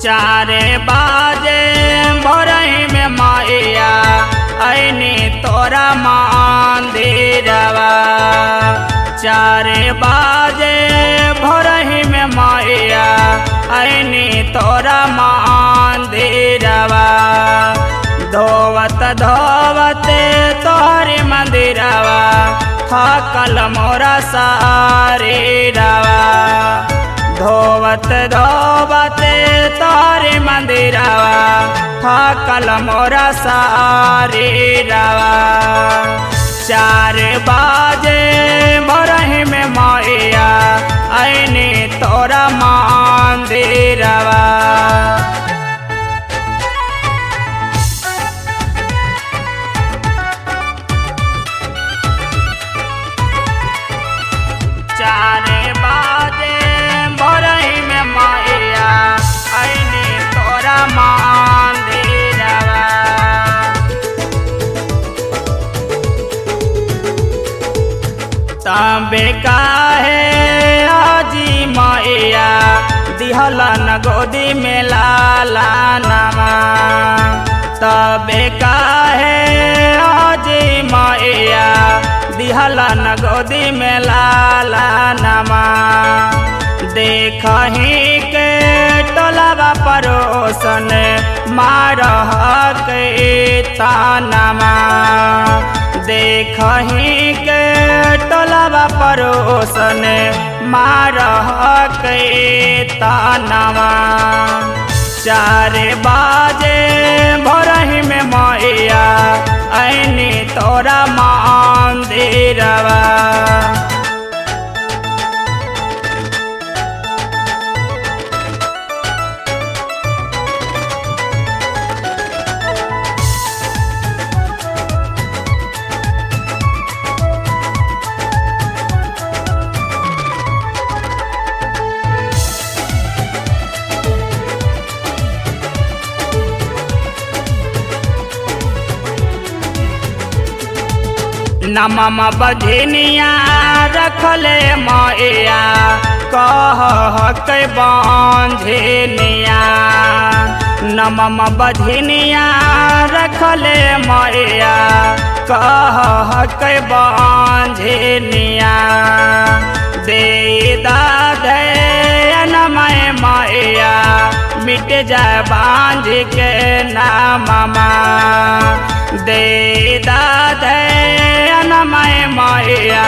चारे बाजे भोरही में मैया ऐनी तोरा मंदिरवा। चारे बाजे भोरही में मैया ऐनी तोरा मंदिरवा। धोवत धोवते तोहरी मंदिरवा थकल मोरा शरीरवा। धोवत धोवते तोहरी मंदिरवा थकल मोरा शरीरवा। चार बाजे भोरही में मैया ऐनी तोरा मंदिरवा। चारे बाजे भोरही में मैया ऐनी तोरा मंदिरवा। तबे काहे आजी मैया दिहलन गोदी में लाला नमा। तबे काहे आजी मैया दिहलन गोदी में लाला नमा। देखही के टोलवा परोसन मारह के तानमा। देखही के टोलवा परोसन मारह के तानमा। चार बाजे भोरही में मैया ऐनी तोरा मंदिरवा। नमम बधिनिया रखले मैया कह के बंझनिया। नमम बधिनिया रखले मैया कह के बंझनिया। दे दनमय मैया मिट जाए बांझ के नाममा। दे दनमय मैया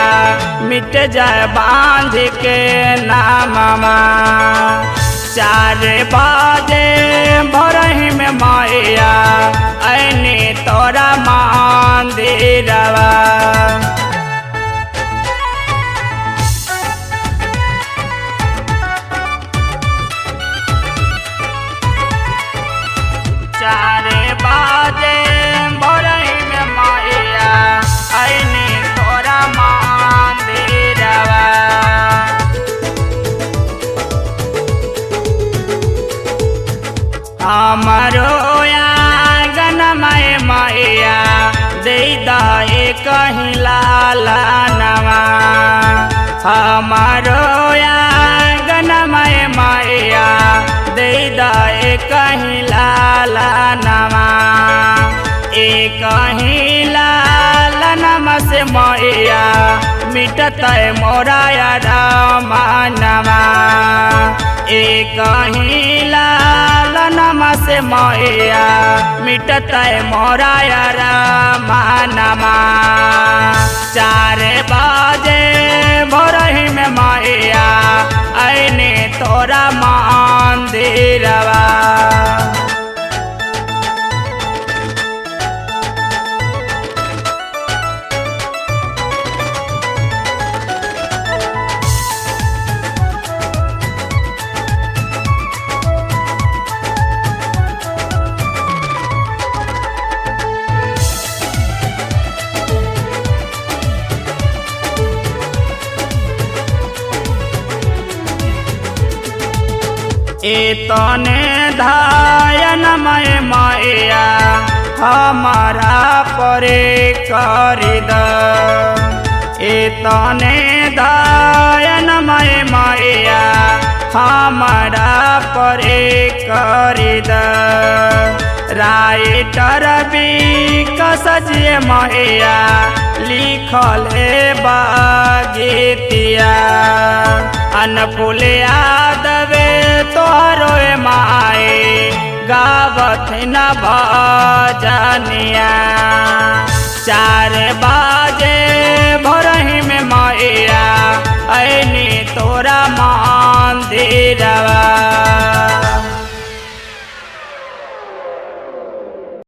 मिट जाए बांझ के नाममा। चार बाजे भोरही में मैया ऐनी तोरा मंदिरवा। चार बाजे भोरही में मैया ऐनी तोरा मंदिरवा। हमरो आंगनमय मैया दे दे कहीं लाला नवा। हमारो आंगनमय मैया दे दे कहीं लाला नवा। एक कहीं लाला नमा से मैया मिटत मोरा रामनवा। एक कहीं लाला नमा से मैया मिटत मोरा रामनवा। चार बाजे भोरही में मैया ऐनी तोरा मंदिरवा। एतने धायनमय मैया हमारा परे करी द। एतने धायनमय मैया हमारा परे करी द राइटर विकसिए मैया लिखल बगीतिया अनफुल यादवे तोहरो माए गावत न भजनिया 4 बजे भोरही में मैया ऐनी तोरा मंदिरवा।